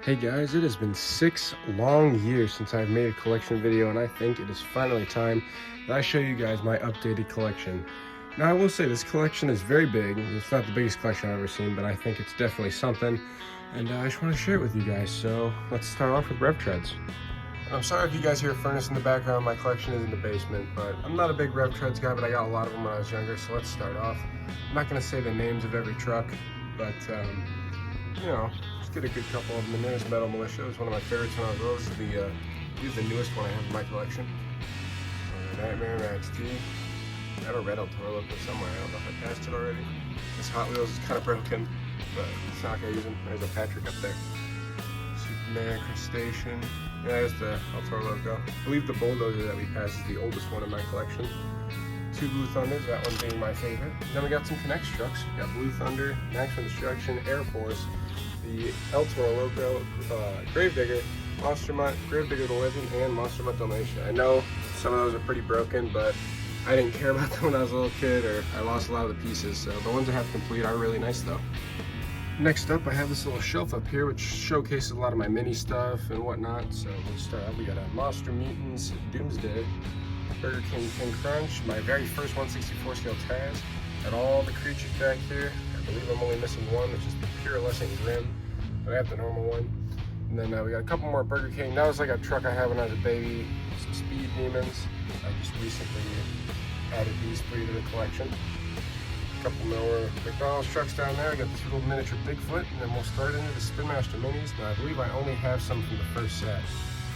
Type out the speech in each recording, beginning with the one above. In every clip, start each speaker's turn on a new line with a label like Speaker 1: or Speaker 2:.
Speaker 1: Hey guys, it has been 6 long years since I've made a collection video, and I think it is finally time that I show you guys my updated collection. Now I will say this collection is very big. It's not the biggest collection I've ever seen, but I think it's definitely something, and I just want to share it with you guys. So let's start off with Rev Treads. I'm sorry if you guys hear a furnace in the background. My collection is in the basement, but I'm not a big Rev Treads guy, but I got a lot of them when I was younger, so let's start off. I'm not going to say the names of every truck, but you know, let's get a good couple of them in there. This Metal Militia is one of my favorites when I was little. This is the newest one I have in my collection. Nightmare Max T. I have a red El Toro Loco somewhere. I don't know if I passed it already. This Hot Wheels is kind of broken, but it's not gonna use them. There's a Patrick up there. Superman Crustacean. Yeah, there's the El Toro Loco. I believe the Bulldozer that we passed is the oldest one in my collection. Two Blue Thunders, that one being my favorite. Then we got some K'NEX trucks. We got Blue Thunder, Maximum Destruction, Air Force, the El Toro Loco, Gravedigger, Monster Mutt, Gravedigger the Living, and Monster Mutt Dalmatian. I know some of those are pretty broken, but I didn't care about them when I was a little kid, or I lost a lot of the pieces, so the ones I have complete are really nice though. Next up, I have this little shelf up here which showcases a lot of my mini stuff and whatnot. So let's start out. We got a Monster Mutants Doomsday, Burger King Crunch, my very first 1/64 scale Taz. Got all the creatures back here. I believe I'm only missing one, which is the Purulescent Grim, but I have the normal one. And then we got a couple more Burger King. That was like a truck I had when I was a baby. Some Speed Demons. I just recently added these three to the collection. A couple more McDonald's trucks down there. I got this little miniature Bigfoot, and then we'll start into the Spin Master Minis. Now I believe I only have some from the first set.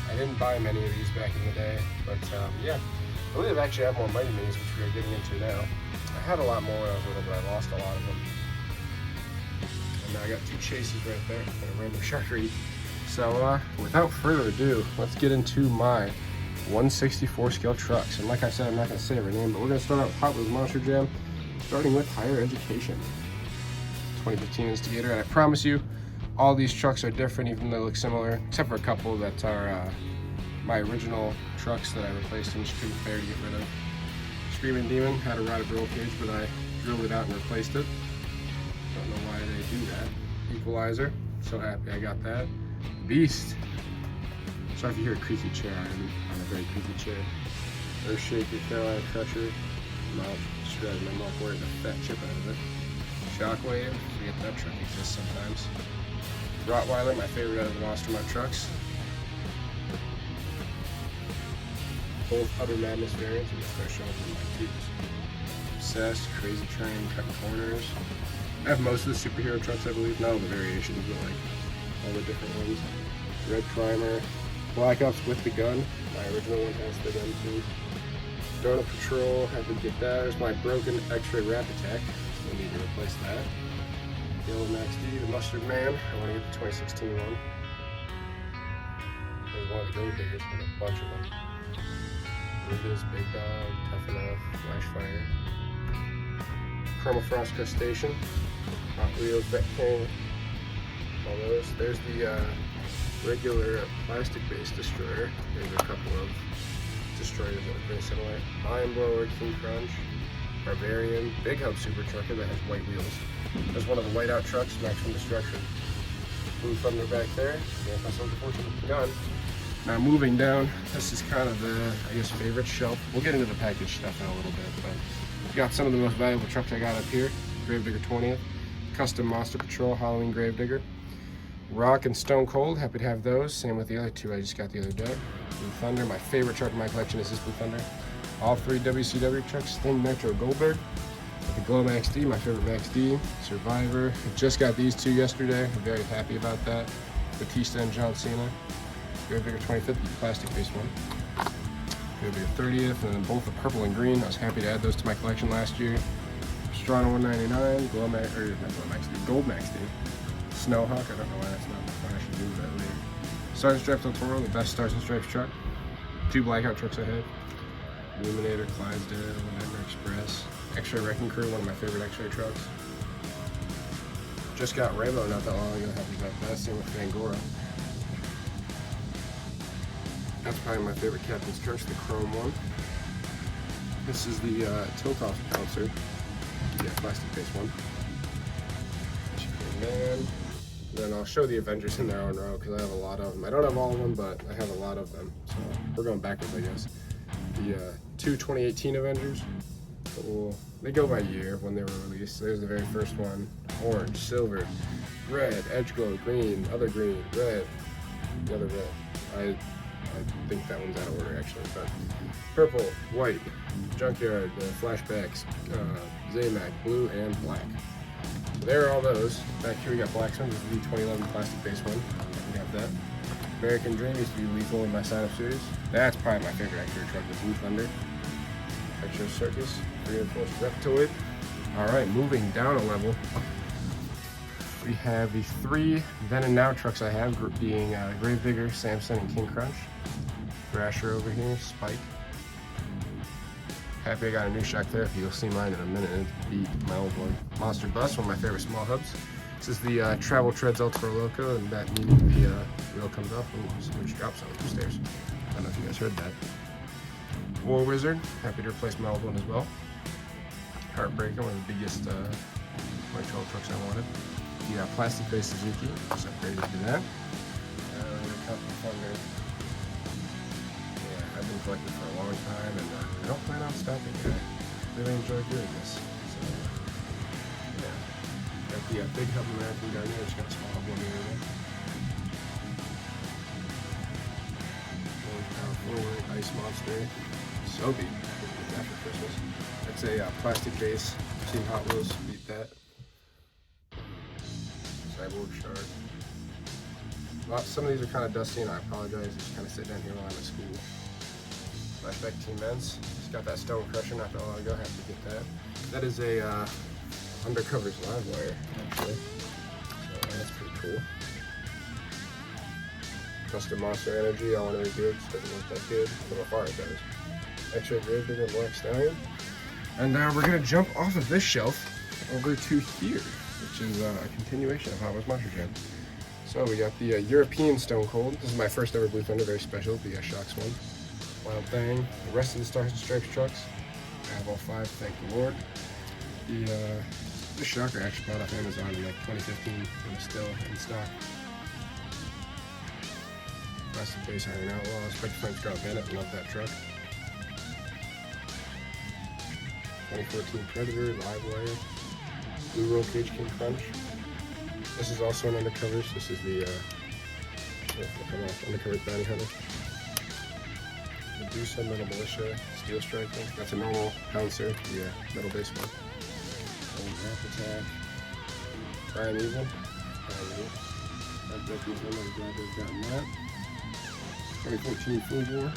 Speaker 1: I didn't buy many of these back in the day, but yeah. I believe I actually have more Mighty Minis, which we are getting into now. I had a lot more when I was little, but I lost a lot of them. And now I got two chases right there and a random Sharkery. So without further ado, let's get into my 1/64 scale trucks. And like I said, I'm not going to say every name, but we're going to start out with Hot Wheels Monster Jam, starting with Higher Education. 2015 Instigator, and I promise you, all these trucks are different, even though they look similar, except for a couple that are my original trucks that I replaced and just couldn't bear to get rid of. Screaming Demon had a rotted roll cage, but I drilled it out and replaced it. Don't know why they do that. Equalizer, so happy I got that. Beast. Sorry if you hear a creaky chair, I'm on a very creaky chair. Earthshaker, Carolina Crusher, mouth shredded, my mouth wearing a fat chip out of it. Shockwave, forget that truck exists sometimes. Rottweiler, my favorite out of the Monster Mutt trucks. Both Utter Madness variants, I'm just going to show them my tubes. Obsessed, Crazy Train, Cutting Corners. I have most of the superhero trucks, I believe. Not all the variations, but like all the different ones. Red Primer, Black Ops with the gun. My original one has the gun too. Donut Patrol, had to get that. There's my broken X-Ray Rap Attack. So I need to replace that. Yellow Max D, the Mustard Man. I want to get the 2016 one. There's one of the Gravediggers, but a bunch of them. Lucas, Big Dog, Tough Enough, Flashfire. Chromafrost Crustacean, Hot Wheels, Vet King, all those. There's the regular plastic-based destroyer. There's a couple of destroyers that look very similar. Mind Blower, King Crunch, Barbarian, Big Hub Super Trucker that has white wheels. There's one of the whiteout trucks, Maximum Destruction. Blue Thunder back there. Yeah, that's the fortune gun. Now moving down, this is kind of the, I guess, favorite shelf. We'll get into the package stuff in a little bit, but we got some of the most valuable trucks I got up here. Gravedigger 20th, Custom Monster Patrol Halloween Gravedigger. Rock and Stone Cold, happy to have those. Same with the other two I just got the other day. Blue Thunder, my favorite truck in my collection is this Blue Thunder. All three WCW trucks, Sting, Metro, Goldberg. The Glow Max D, my favorite Max D. Survivor, I just got these two yesterday. I'm very happy about that. Batista and John Cena. Gravedigger 25th, the plastic-based one. Gravedigger 30th, and then both the purple and green. I was happy to add those to my collection last year. Strana 199, Glow Max, or not Glow Max D, Gold Max D. Snowhawk, I don't know why that's not fun. I should do that later. Stars and Stripes El Toro, the best Stars and Stripes truck. Two Blackout trucks I had. Illuminator, Clydesdale, Nightmare Express. X-Ray Wrecking Crew, one of my favorite X-Ray trucks. Just got Rainbow not that long ago, happy about that. Same with Fangora. That's probably my favorite Captain's Trucks, the Chrome one. This is the Tilt-Off Bouncer. Yeah, plastic-based one. Man, Then I'll show the Avengers in their own row because I have a lot of them. I don't have all of them, but I have a lot of them. So we're going backwards, I guess. The two 2018 Avengers. Well, they go by year when they were released. There's the very first one. Orange, silver, red, edge glow, green, other green, red, the other red. I think that one's out of order actually, but purple, white, Junkyard, the flashbacks, Zamac, blue, and black. So there are all those. Back here we got Blacksmith, this is the 2011 plastic base one. We have that. American Dream used to be lethal in my sign-up series. That's probably my favorite extra truck, the Blue Thunder. Extra Circus, reinforced Reptoid. Alright, moving down a level. We have the three then and now trucks I have, being Gravedigger, Samson, and King Crunch. Thrasher over here, Spike. Happy I got a new shock therapy. You'll see mine in a minute. It beat my old one. Monster Bus, one of my favorite small hubs. This is the Travel Treads Ultra Loco, and that means the wheel comes off. Ooh, somebody just dropped something upstairs. I don't know if you guys heard that. War Wizard, happy to replace my old one as well. Heartbreaker, one of the biggest 2012 trucks I wanted. The plastic base Suzuki, just upgraded to that. Thunder. Yeah, I've been collecting for a long time, and I don't plan on stopping. I really enjoy doing this. So, yeah. Got the Big Hub American down here, just got a small hub one here. Forward Ice Monster. Sobe, get that for Christmas. That's a plastic base. I've seen Hot Wheels beat that. Cyborg Shark. Well, some of these are kind of dusty, and I apologize. Just kind of sit down here while I'm at school. Flashback Team Benz. Just got that Stone Crusher not that long ago. Have to get that. That is a Undercovers live wire, actually. So that's pretty cool. Custom Monster Energy. I want to review it. Just doesn't look that good from afar. It does. Extra Gravedigger Black Stallion. And we're gonna jump off of this shelf over to here, which is a continuation of Hot Wheels Monster Jam. So we got the European Stone Cold. This is my first ever Blue Thunder, very special, the Shocks one. Wild Thing. The rest of the Stars and Stripes trucks, I have all 5, thank the Lord. The Shocker I actually bought off Amazon in like 2015, and it's still in stock. Plastic Base Iron Outlaw, Spectre Flames Drop Bandit, love that truck. 2014 Predator, Live Wire. Blue Roll Cage King Crunch. This is also an Undercovers. This is the Undercovers Bounty Hunter. Medusa, Metal Militia, Steel Striker. That's a normal Pouncer, the metal base one. Wrap Attack. Brian Evil. I'm glad they've gotten that. 2014 Full War.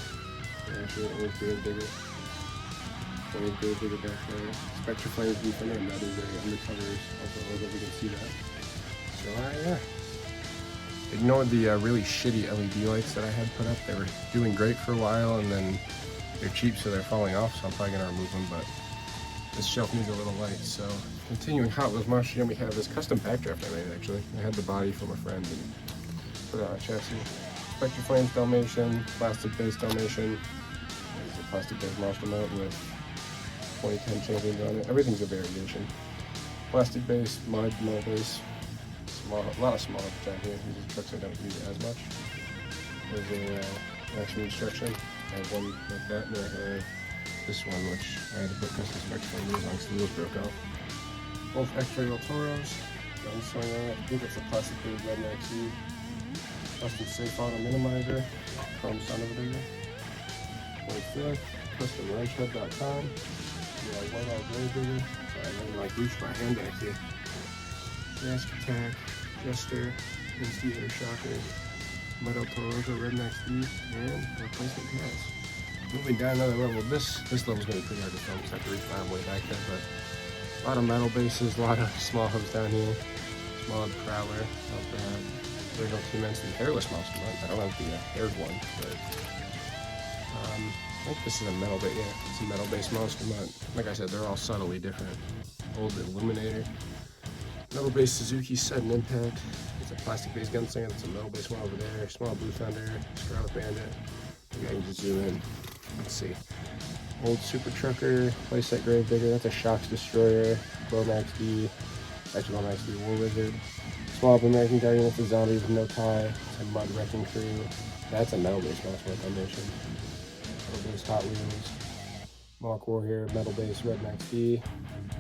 Speaker 1: Actually, it was Gravedigger. 20 Gravedigger back there. Spectre Flames Defender, and that is a Undercovers. Also, I don't know if you can see that. So yeah. Ignored the really shitty LED lights that I had put up. They were doing great for a while, and then they're cheap, so they're falling off, so I'm probably gonna remove them, but this shelf needs a little light. So continuing Hot Wheels Monster Jam, we have this custom backdraft I made actually. I had the body from a friend and put it on a chassis. Spectre Flames Dalmatian, plastic base Dalmatian. There's a plastic base Monster Mount with 2010 champions on it. Everything's a variation. Plastic base, mud base. A lot of small down here. These are trucks I don't use as much. There's a action instruction. I have one like that, and then I have this one, which I had to put custom specs for as long as the wheels broke off. Both X-Ray El Toros. Gunslinger. I think it's a plastic base Redneck XE. Custom Safe Auto Minimizer. Chrome Son of a Digger. 25th. CustomRanchHub.com. Yeah, White Out Gravedigger. Sorry, I didn't like reach my hand back here. Mask Attack, Jester, Instigator Shocker, Metal Torozo, Redneck Steve, and Replacement Pass. Moving down another level, this level's going to be pretty hard to film because I have to reach my way back there, but a lot of metal bases, a lot of small hubs down here. Small hub Prowler, love that. Original Team Ensign, Hairless Monster Mutt. I don't have the haired one, but I think this is a metal base, yeah, it's a metal based Monster Mutt. Like I said, they're all subtly different. Old Illuminator. Metal base Suzuki Sudden Impact. It's a plastic based gunslinger. That's a metal based one over there. Small Blue Thunder, Scarlet Bandit. Maybe I can just zoom in. Let's see. Old Super Trucker, Playset Gravedigger. That's a Shocks Destroyer. Lomax D. Actually, Lomax D War Wizard. Small American Guardian with the zombie with no tie. It's a mud wrecking crew. That's a metal base mouse foundation. Those Hot Wheels. Mock Warrior, metal base Red Max D.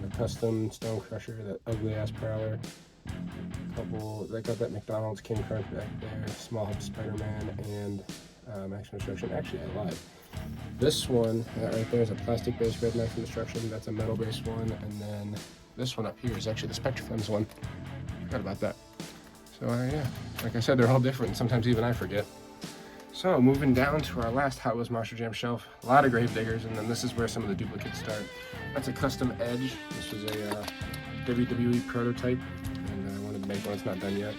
Speaker 1: A custom Stone Crusher, that ugly ass Prowler. Couple, they got that McDonald's King Crunch back there. Small Hub Spider-Man and Maximum Destruction. Actually, I lied. This one, that right there is a plastic base Red Maximum Destruction. That's a metal based one. And then this one up here is actually the SpectraFlames one. Forgot about that. So yeah, like I said, they're all different. Sometimes even I forget. So moving down to our last Hot Wheels Monster Jam shelf, a lot of Gravediggers, and then this is where some of the duplicates start. That's a custom Edge. This was a WWE prototype, and I wanted to make one. It's not done yet.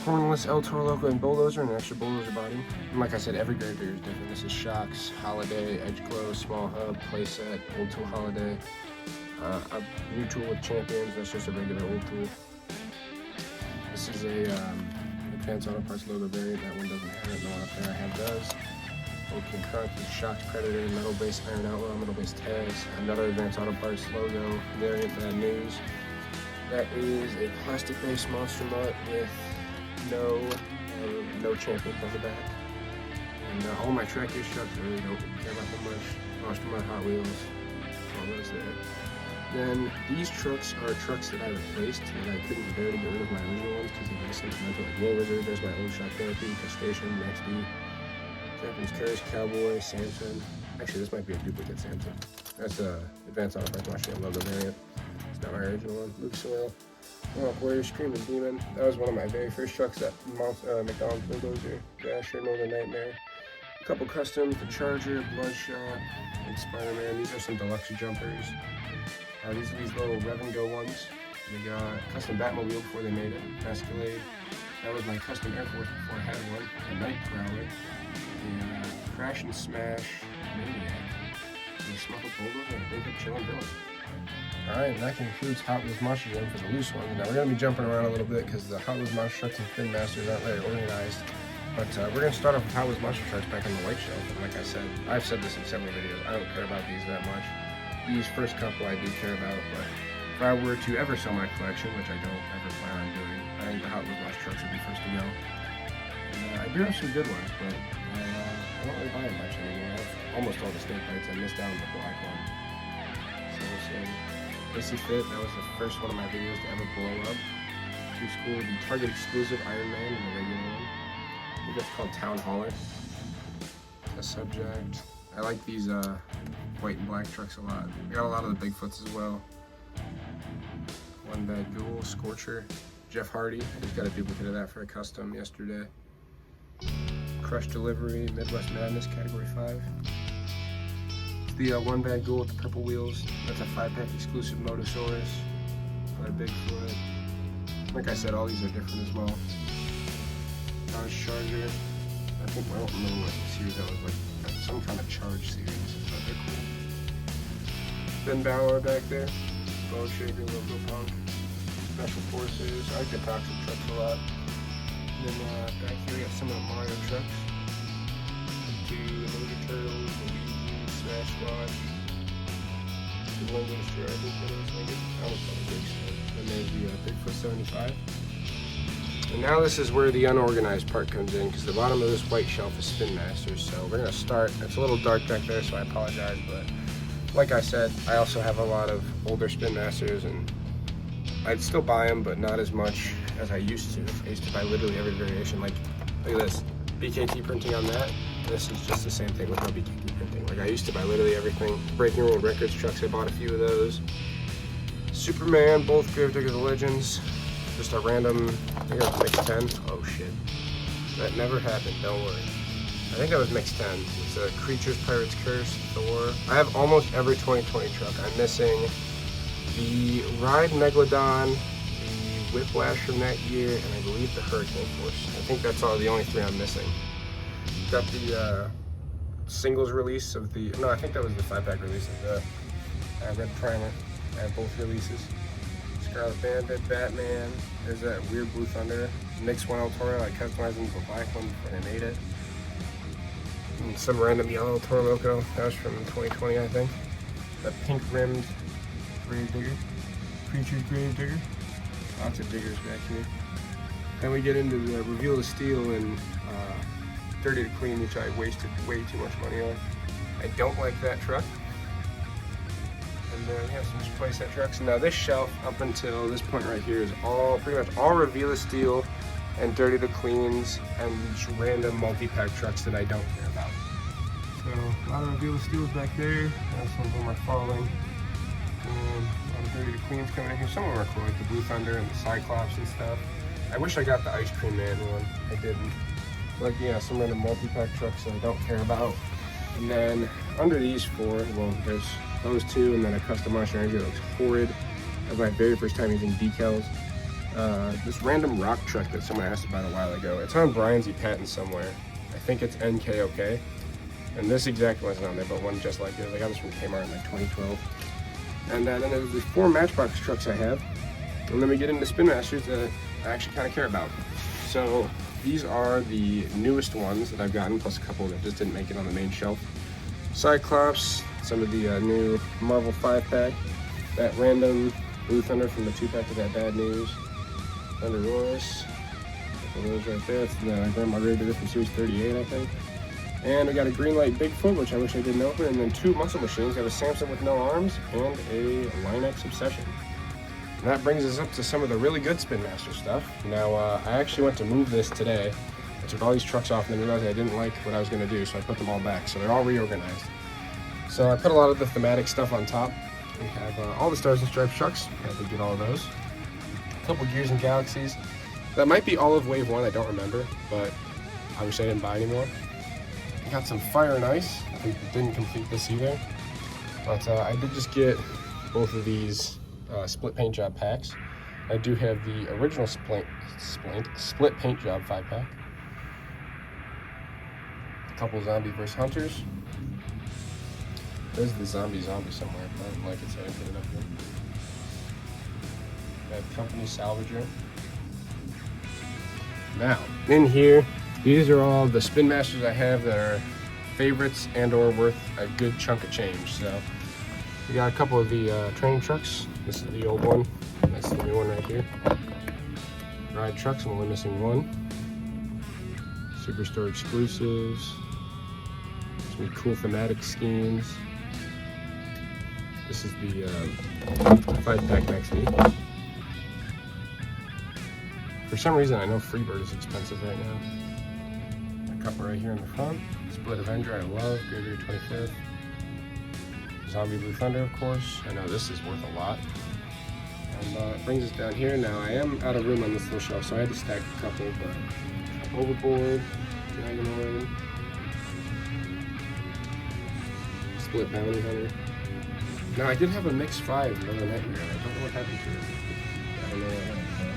Speaker 1: Hornless El Toro Loco and Bulldozer, and an extra Bulldozer body. And like I said, every Gravedigger is different. This is Shocks, Holiday, Edge Glow, Small Hub, Playset, Old Tool Holiday. A new tool with Champions. That's just a regular old tool. This is a Advanced Auto Parts logo variant. That one doesn't have it. The one up there I have does. Old King Crunch, Shocks Predator, metal base Iron Outlaw, metal base Taz. Another Advanced Auto Parts logo variant. Bad News. That is a plastic base Monster Mutt with no Champions on the back. And all my track use trucks, I really don't care about them much. Monster Mutt, Hot Wheels, all those there. Then these trucks are trucks that I replaced that I couldn't bear to get rid of my original ones because they're very sentimental. Like War Wizard, there's my old Shock Therapy, Station, Max D, Champions Curse, Cowboy, Samson. Actually, this might be a duplicate Samson. That's a Advanced Auto Parts Monster Jam logo variant. It's not my original one. Lucas Oil, Warrior, Screaming Demon. That was one of my very first trucks, that McDonald's Bulldozer, Dasher, Northern Nightmare. A couple customs, the Charger, Bloodshot, and Spider-Man. These are some deluxe jumpers. These are these little Rev and Go ones. They got custom Batmobile before they made it. Escalade. That was my custom Air Force before I had one. A Night Prowler. The Crash and Smash Maniac. The Smuffle Bulldozer and a Big Up Chillin' Villain. Alright, and that concludes Hot Wheels Monster Jam for the loose ones. Now we're going to be jumping around a little bit because the Hot Wheels Monster Trucks and Spin Masters aren't very organized. But we're going to start off with Hot Wheels Monster Trucks back on the white shelf. And like I said, I've said this in several videos, I don't care about these that much. These first couple I do care about, but if I were to ever sell my collection, which I don't ever plan on doing, I think the Hot Wheels Monster Trucks would be first to go. And I do have some good ones, but I don't really buy them much anymore. I have almost all the snake bites. I missed out on the black one. So we'll see. Missy Fit, that was the first one of my videos to ever blow up. Too cool. The Target exclusive Iron Man and the regular one. I think that's called Town Hauler. Test Subject. I like these white and black trucks a lot. I got a lot of the Bigfoots as well. One Bad Ghoul, Scorcher, Jeff Hardy. I just got a duplicate of that for a custom yesterday. Crush Delivery, Midwest Madness, Category 5. It's the One Bad Ghoul with the purple wheels. That's a 5-pack exclusive Motosaurus. Another Bigfoot. Like I said, all these are different as well. Dodge Charger. I don't remember what series that was, like some kind of Charge series, but they're cool. Ben Balor back there, Bone Shaker, Loco Punk, Special Forces. I like the Toxic trucks a lot. And then back here we got some of the Mario trucks. The Ninja Turtles, Luigi, Smash Squad, the London Destroyer, I think that was like it. I almost thought it was big stuff. Then there's the Bigfoot 75. And now this is where the unorganized part comes in, because the bottom of this white shelf is Spin Masters. So we're going to start. It's a little dark back there, so I apologize. But like I said, I also have a lot of older Spin Masters, and I'd still buy them, but not as much as I used to. I used to buy literally every variation. Like, look at this. BKT printing on that. This is just the same thing with no BKT printing. Like, I used to buy literally everything. Breaking World Records trucks, I bought a few of those. Superman, both Gravedigger of the Legends. Just a random, I think that was mix 10. Oh shit. That never happened, don't worry. I think that was mix 10. It's a Creatures, Pirates Curse, Thor. I have almost every 2020 truck. I'm missing the Ride Megalodon, the Whiplash from that year, and I believe the Hurricane Force. I think that's all the only three I'm missing. Got the singles release of the, no, I think that was the 5-pack release of the Red Primer. I have both releases. Scarlet Bandit, Batman, there's that weird Blue Thunder, Mix 1 El Toro, I customized them to a black one before they made it. And some random yellow El Toro Loco, that was from 2020 I think. The pink rimmed Gravedigger, Creatures Gravedigger, lots of diggers back here. Then we get into the Reveal the Steel and Dirty to Clean, which I wasted way too much money on. I don't like that truck. And then we have some playset trucks. And now this shelf up until this point right here is pretty much all Reveal the Steel and Dirty to Cleans and just random multi-pack trucks that I don't care about. So a lot of Reveal the Steels back there. Some of them are falling. And a lot of Dirty to Cleans coming in here. Some of them are cool, like the Blue Thunder and the Cyclops and stuff. I wish I got the Ice Cream Man one. I didn't. Like, yeah, some random multi-pack trucks that I don't care about. And then under these four, well, there's those two, and then a custom Monster Energy that looks horrid. That was my very first time using decals. This random rock truck that someone asked about a while ago. It's on Brian's patent somewhere. I think it's NKOK. And this exact one's not on there, but one just like it. I got this from Kmart in like 2012. And then there's the 4 Matchbox trucks I have. And then we get into Spin Masters that I actually kind of care about. So these are the newest ones that I've gotten, plus a couple that just didn't make it on the main shelf. Cyclops, some of the new Marvel 5-pack, that random Blue Thunder from the 2-pack of that Bad News, Thunderosaurus, those right there. That's the Grandma Ray did it from Series 38, I think. And we got a Greenlight Bigfoot, which I wish I didn't open, and then 2 Muscle Machines. We have a Samson with no arms and a Line-X Obsession. And that brings us up to some of the really good Spin Master stuff. Now, I actually went to move this today. I took all these trucks off and then realized I didn't like what I was going to do, so I put them all back. So they're all reorganized. So I put a lot of the thematic stuff on top. We have all the Stars and Stripes trucks. I had to get all of those. A couple Gears and Galaxies. That might be all of Wave 1, I don't remember, but I wish I didn't buy anymore. I got some Fire and Ice. I didn't complete this either. But I did just get both of these split paint job packs. I do have the original split paint job 5-pack. A couple Zombie vs. Hunters. There's the zombie somewhere, but I didn't like it, so I didn't put it up here. Bad Company Salvager. Now, in here, these are all the Spin Masters I have that are favorites and or worth a good chunk of change. So we got a couple of the train trucks. This is the old one. That's the new one right here. Ride trucks, I'm only missing one. Superstore exclusives. Some cool thematic schemes. This is the 5-pack next to me. For some reason, I know Freebird is expensive right now. A couple right here in the front. Split Avenger, I love. Greater 25th. Zombie Blue Thunder, of course. I know this is worth a lot. And it brings us down here. Now, I am out of room on this little shelf, so I had to stack a couple, but Overboard, Dragonoid, Split Bounty Hunter. Now, I did have a Mix 5 Mother Nightmare, and I don't know what happened to it. I don't know what happened to it.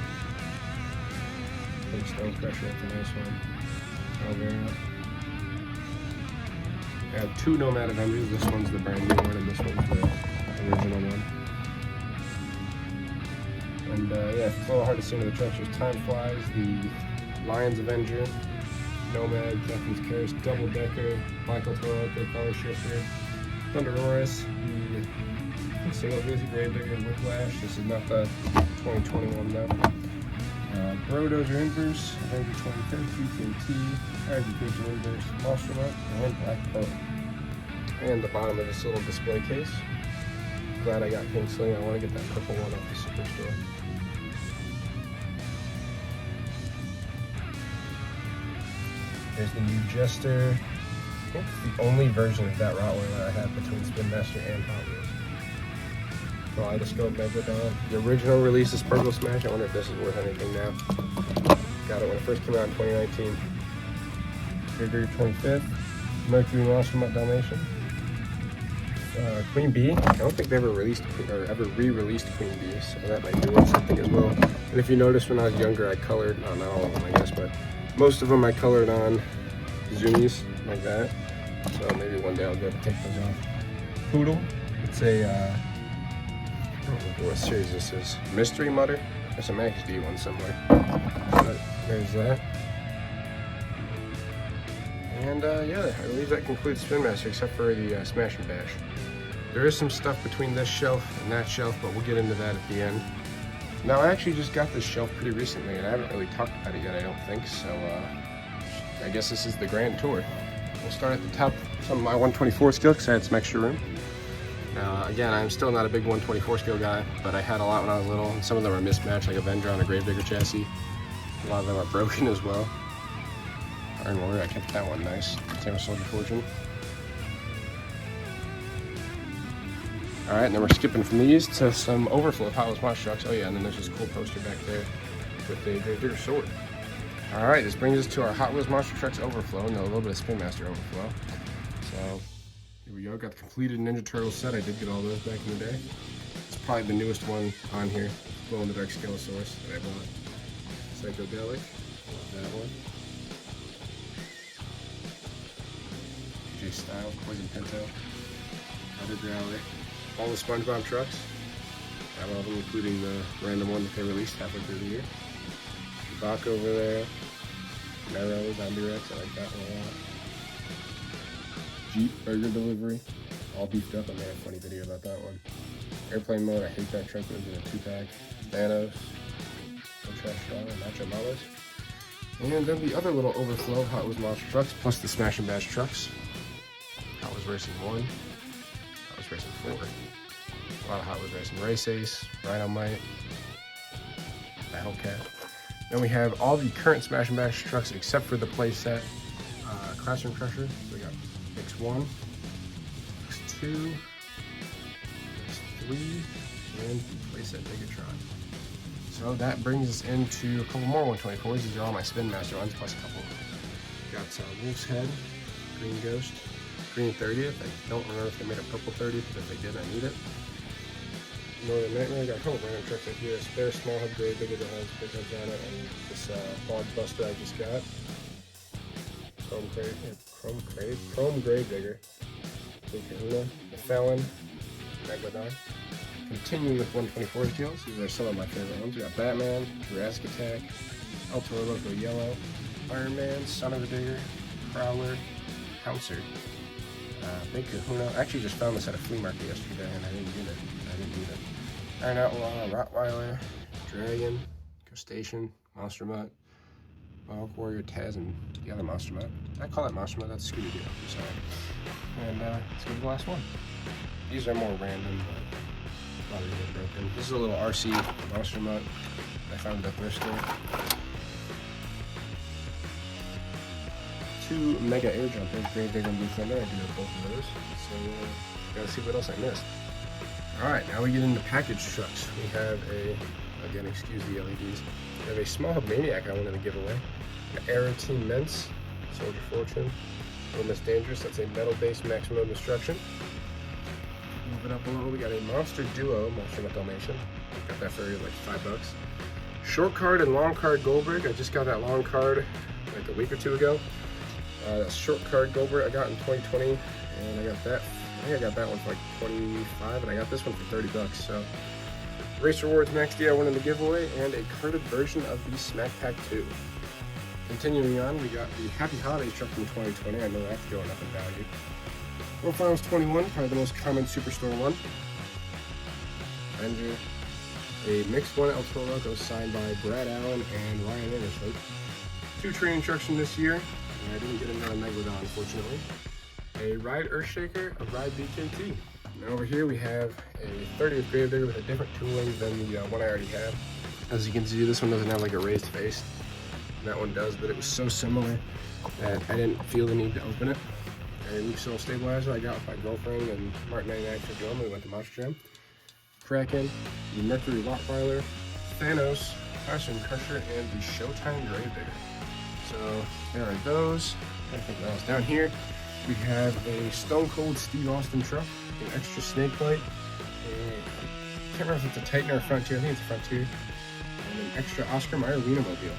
Speaker 1: Big Stone Crusher, that's a nice one. Alvera. I have 2 Nomad Avengers. This one's the brand new one, and this one's the original one. And yeah, it's a little hard to see into the trucks. There's Time Flies, the Lions Avenger, Nomad, Captain's Curse, Double Decker, Michael Toronto, Color Shifter, Thunderosaurus, the Single Dizzy Gravedigger, Whiplash. This is not the 2021 though. Brodozer Inverse, Avenger 25th, UKT, Education Inverse, Monster Mark, and Black Bow. And the bottom of this little display case. Glad I got Pink Sling. I want to get that purple one off the Superstore. There's the new Jester. I think it's the only version of that Rottweiler I have between Spin Master and Hot Wheels. Kaleidoscope Megalodon. The original release is Purple Smash. I wonder if this is worth anything now. Got it when it first came out in 2019. February 25th. Mercury Monster Mutt Dalmatian. Queen Bee. I don't think they ever released or ever re-released Queen Bee, so that might be worth something as well. And if you notice, when I was younger, I colored, not all of them, I guess, but most of them I colored on zoomies like that. So maybe one day I'll be able to take those off. Poodle. It's a I don't remember what series this is. Mystery Mutter. There's a Max D one somewhere. But there's that. And yeah, I believe that concludes Spin Master, except for the Smash and Bash. There is some stuff between this shelf and that shelf, but we'll get into that at the end. Now, I actually just got this shelf pretty recently, and I haven't really talked about it yet, I don't think, so I guess this is the grand tour. We'll start at the top, some of my 124 scale, because I had some extra room. Now, again, I'm still not a big 124 scale guy, but I had a lot when I was little, and some of them are mismatched, like Avenger on a Gravedigger chassis. A lot of them are broken as well. Iron Warrior, I kept that one nice. Same with Soldier Fortune. Alright, and then we're skipping from these to some overflow of Hot Wheels monster trucks. Oh yeah, and then there's this cool poster back there with the Gravedigger sword. Alright, this brings us to our Hot Wheels monster trucks overflow, and a little bit of Spin Master overflow. So, here we go. Got the completed Ninja Turtle set. I did get all those back in the day. It's probably the newest one on here. Glow in the Dark Scalesaurus that I bought. Psychedelic. That one. PJ Style, Poison Pinto. Other Growler. All the SpongeBob trucks. I have all of them, including the random one that they released halfway through the year. Bach over there. Mero, Zombie Rex. I like that one a lot. Jeep Burger Delivery. All beefed up. I made a funny video about that one. Airplane Mode. I hate that truck. It was in a 2-pack. Thanos. Trash Dollar, Nacho Malos. And then the other little overflow Hot Wheels monster trucks, plus the Smash and Bash trucks. Hot Wheels Racing 1, Hot Wheels Racing 4. A lot of Hot Wheels Racing Race Ace, Rhinomite, Battlecat. Then we have all the current Smash and Bash trucks except for the playset Classroom Crusher. So we got X1, X2, X3, and the playset Megatron. So that brings us into a couple more 124s. These are all my Spin Master ones, plus a couple. Got Wolf's Head, Green Ghost, Green 30th. I don't remember if they made a purple 30th, but if they did, I need it. Northern Nightmare. Got a couple random trucks right here. A spare small hub Gravedigger that has big heads on it, and this Bog Buster I just got. Chrome Gravedigger. Big Kahuna, the Felon, Megalodon. Continuing with 124 deals, these are some of my favorite ones. We got Batman, Jurassic Attack, El Toro Loco Yellow, Iron Man, Son of a Digger, Prowler, Pouncer, Big Kahuna. I actually just found this at a flea market yesterday and I didn't get it. Iron Outlaw, Rottweiler, Dragon, Crustacean, Monster Mutt, Wild Warrior, Taz, and the other Monster Mutt. Did I call that Monster Mutt? That's Scooby-Doo. I'm sorry. And let's go to the last one. These are more random, but a lot of these are broken. This is a little RC Monster Mutt I found at the thrift store. 2 Mega Air Jumpers, Gravedigger and Blue Thunder. I do have both of those. So gotta see what else I missed. Alright, now we get into package trucks. We have a, again, excuse the LEDs. We have a Small Hub Maniac I wanted to give away. An Aero Team Ments, Soldier Fortune, Little Miss Dangerous. That's a metal-based maximum destruction. Moving up below, we got a Monster Duo Monster Mutt Dalmatian. Got that for like $5. Short card and long card Goldberg. I just got that long card like a week or two ago. That short card Goldberg I got in 2020, and I got that. I think I got that one for like 25, and I got this one for $30. So, Race Rewards Max D I wanted to give away, and a carded version of the Smack Pack 2. Continuing on, we got the Happy Holidays truck from 2020. I know that's going up in value. World Finals 21, probably the most common Superstore one. Avenger. A mixed one El Toro Loco signed by Brad Allen and Ryan Anderson. 2 training trucks from this year. And I didn't get another Megalodon, unfortunately. A Ride Earthshaker, a Ride BKT. And over here we have a 30th Gravedigger with a different tooling than the one I already have. As you can see, this one doesn't have like a raised face. That one does, but it was so similar that I didn't feel the need to open it. A Luke Soul Stabilizer I got with my girlfriend and Martin 9951 when we went to Monster Jam. Kraken, the Mercury Rottweiler, Thanos, Classroom Crusher, and the Showtime Gravedigger. So there are those. I think what else. Down here we have a Stone Cold Steve Austin truck, an extra snake bite, I can't remember if it's a Titan or a Frontier. I think it's a Frontier, and an extra Oscar Mayer Wienermobile.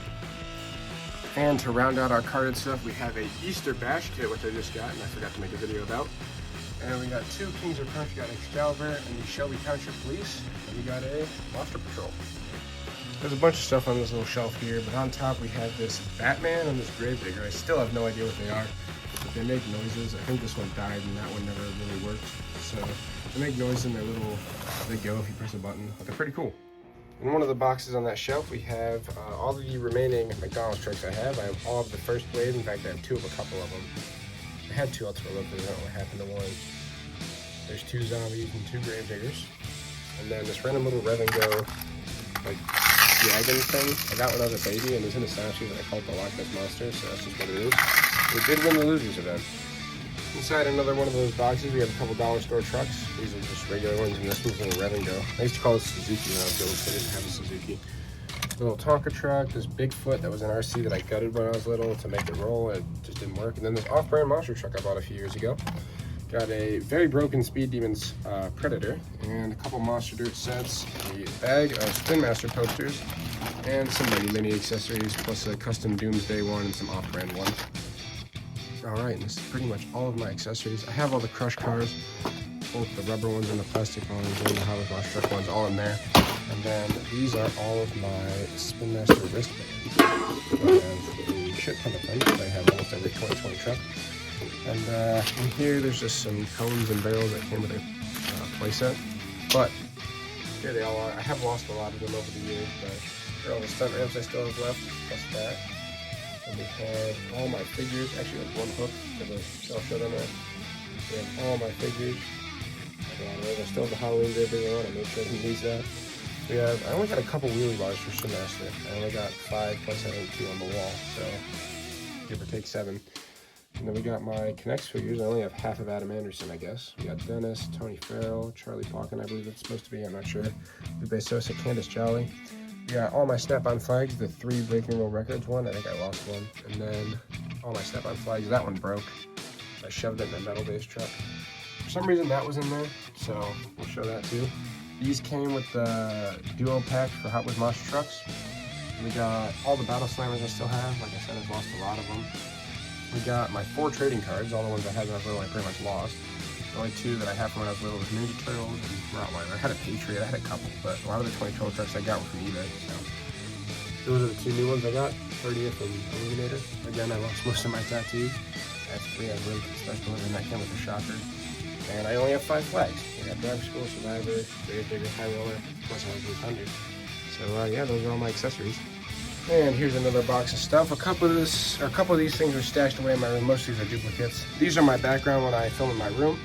Speaker 1: And to round out our carded stuff, we have a Easter Bash kit, which I just got and I forgot to make a video about. And we got 2 Kings of Crunch. We got Excalibur and the Shelby Township Police, and we got a Monster Patrol. There's a bunch of stuff on this little shelf here, but on top we have this Batman and this Gravedigger. I still have no idea what they are, but they make noises. I think this one died and that one never really worked. So they make noises and they're little, they go if you press a button, but they're pretty cool. In one of the boxes on that shelf, we have all of the remaining McDonald's trucks I have. I have all of the first blades. In fact, I have two of a couple of them. I had two ultimate lookers. I don't know what happened to one. There's two zombies and two Gravediggers. And then this random little Rev and Go, like, dragon thing. I got when I was a baby, and it was in the Science Shoes, and I called it the Loch Ness Monster, so that's just what it is. We did win the losers event. Inside another one of those boxes, we have a couple dollar store trucks. These are just regular ones, and this one's a little Rev and Go. I used to call it Suzuki when I was little, so I didn't have a Suzuki. A little Tonka truck, this Bigfoot that was an RC that I gutted when I was little to make it roll. It just didn't work. And then this off-brand monster truck I bought a few years ago. Got a very broken Speed Demons Predator, and a couple Monster Dirt sets, a bag of Spin Master posters, and some mini accessories, plus a custom Doomsday one and some off-brand ones. Alright, and this is pretty much all of my accessories. I have all the Crush cars, both the rubber ones and the plastic ones, and the Howard Monster Truck ones all in there. And then these are all of my Spin Master wristbands. I have a shit ton of them, because I have almost every 2020 truck. And in here, there's just some cones and barrels that came with a playset. But here they all are. I have lost a lot of them over the years, but here are all the stunt ramps I still have left, plus that. And we have all my figures. Actually, there's one hook for the shell shut on there. We have all my figures. I still have the Halloween Gravediggers on. I made sure I didn't lose that. We have, I only got a couple wheelie bars for Spin Master. I only got 5 plus I think 2 on the wall, so give or take 7. And then we got my K'NEX figures. I only have half of Adam Anderson, I guess. We got Dennis, Tony Farrell, Charlie Pauken, I believe it's supposed to be, I'm not sure. Lupe Sosa, Candace Jolly. We got all my Snap-on flags, the 3 Breaking World Records one. I think I lost one. And then all my Snap-on flags. That one broke. I shoved it in a metal-based truck. For some reason, that was in there, so we'll show that too. These came with the duo pack for Hot Wheels Monster Trucks. We got all the Battle Slammers I still have. Like I said, I've lost a lot of them. We got my 4 trading cards. All the ones I had when I was little, I pretty much lost. The only 2 that I had from when I was little was Ninja Turtles and Rottweiler. I had a Patriot, I had a couple, but a lot of the 2012 trucks I got were from eBay. So those are the 2 new ones I got, 30th and Illuminator. Again, I lost most of my tattoos. That's 3 I really special and that came with a shocker. And I only have 5 flags. I got Driver School, Survivor, Gravedigger, High Roller, plus I have 800. So yeah, those are all my accessories. And here's another box of stuff. A couple of these things are stashed away in my room. Most of these are duplicates. These are my background when I film in my room.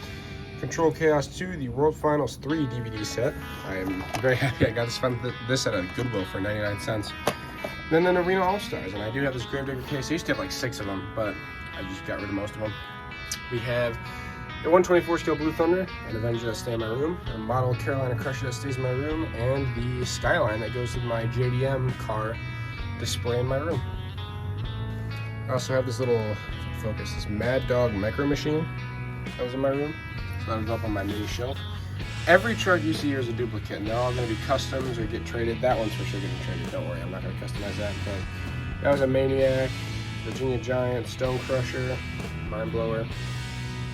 Speaker 1: Control Chaos 2, the World Finals 3 DVD set. I am very happy I got this at a Goodwill for 99 cents. Then an Arena All-Stars, and I do have this Gravedigger case. I used to have like 6 of them, but I just got rid of most of them. We have the 124 scale Blue Thunder, an Avenger that stays in my room, a model Carolina Crusher that stays in my room, and the Skyline that goes to my JDM car display in my room. I also have this little, focus, this Mad Dog Micro Machine that was in my room. So that was up on my mini shelf. Every truck you see here is a duplicate, and they're all going to be customs or get traded. That one's for sure getting traded, don't worry, I'm not going to customize that. But that was a Maniac, Virginia Giant, Stone Crusher, Mind Blower.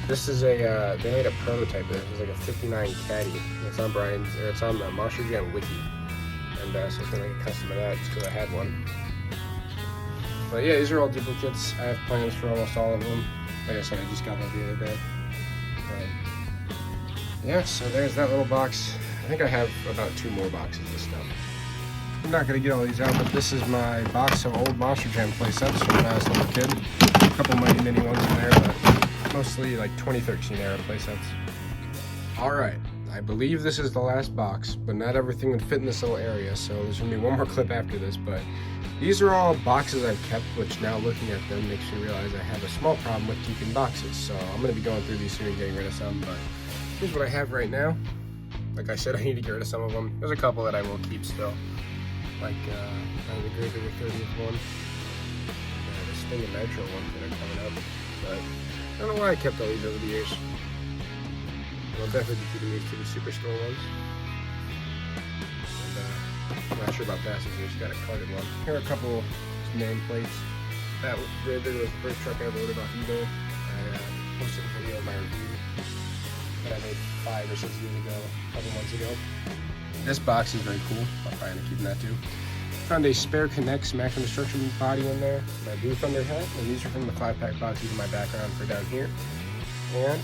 Speaker 1: This is a, they made a prototype of this. It's like a 59 Caddy. It's on it's on the Monster Jam Wiki. And so I'm gonna make a custom of that just because I had one. But yeah, these are all duplicates. I have plans for almost all of them. Like I said, I just got that the other day. Yeah, so there's that little box. I think I have about 2 more boxes of stuff. I'm not gonna get all these out, but this is my box of old Monster Jam playsets from when I was a little kid. A couple Mighty Mini ones in there, but mostly like 2013 era playsets. Alright, I believe this is the last box, but not everything would fit in this little area, so there's gonna be one more clip after this, but these are all boxes I've kept, which now looking at them makes me realize I have a small problem with keeping boxes, so I'm gonna be going through these soon and getting rid of some, but here's what I have right now. Like I said, I need to get rid of some of them. There's a couple that I will keep still, like the Gravedigger 30th one, the Sting and Nitro ones that are coming up, but I don't know why I kept all these over the years. I'll definitely be keeping these 2 Superstore ones. And I'm not sure about passengers, got a carded one. Here are a couple nameplates. That Gravedigger was the first truck I ever ordered off eBay. I posted a video of my review that I made 5 or 6 years ago, a couple months ago. This box is very cool. I'll probably end up keeping that too. Found a spare K'NEX Maximum Destruction body in there, my Blue Thunder hat, and these are from the 5-pack boxes in my background for down here. And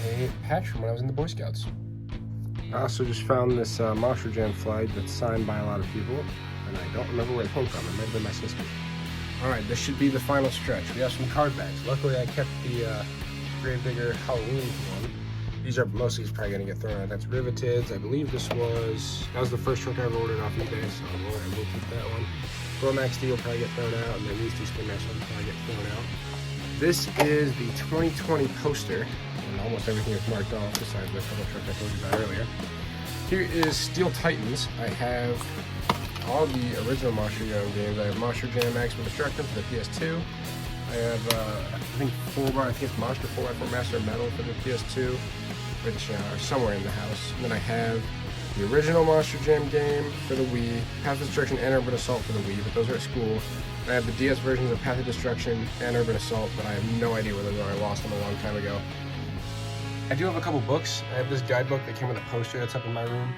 Speaker 1: a patch from when I was in the Boy Scouts. I also just found this Monster Jam flag that's signed by a lot of people, and I don't remember where it came from. It might have been my sister. Alright, this should be the final stretch. We have some card backs. Luckily, I kept the Gravedigger Halloween one. These are mostly probably going to get thrown out. That's Riveteds. I believe that was the first truck I ever ordered off eBay, so I will keep that one. Gromax D will probably get thrown out, and then these two Spin Master will probably get thrown out. This is the 2020 poster, and almost everything is marked off besides the couple truck I told you about earlier. Here is Steel Titans. I have all the original Monster Jam games. I have Monster Jam Maximum Destruction for the PS2. I have, I think it's Monster 4x4 Master of Metal for the PS2, which are somewhere in the house. And then I have the original Monster Jam game for the Wii, Path of Destruction and Urban Assault for the Wii, but those are at school. I have the DS versions of Path of Destruction and Urban Assault, but I have no idea where those are. I lost them a long time ago. I do have a couple books. I have this guidebook that came with a poster that's up in my room.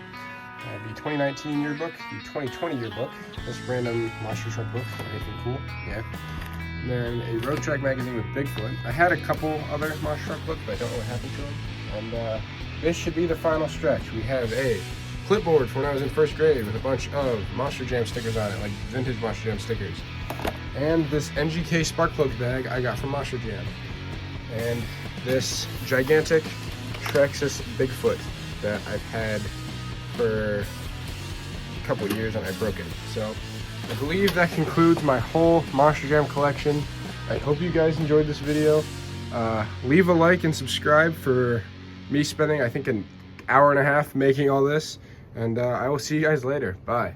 Speaker 1: I have the 2019 yearbook, the 2020 yearbook, this random monster truck book, anything cool, yeah. And then a Road Track magazine with Bigfoot. I had a couple other monster truck books, but I don't know what happened to them. And this should be the final stretch. We have a clipboard from when I was in first grade with a bunch of Monster Jam stickers on it, like vintage Monster Jam stickers. And this NGK Sparkplug bag I got from Monster Jam. And this gigantic Traxxas Bigfoot that I've had for a couple of years and I broke it. So I believe that concludes my whole Monster Jam collection. I hope you guys enjoyed this video. Leave a like and subscribe for me spending, I think, an hour and a half making all this. And I will see you guys later. Bye.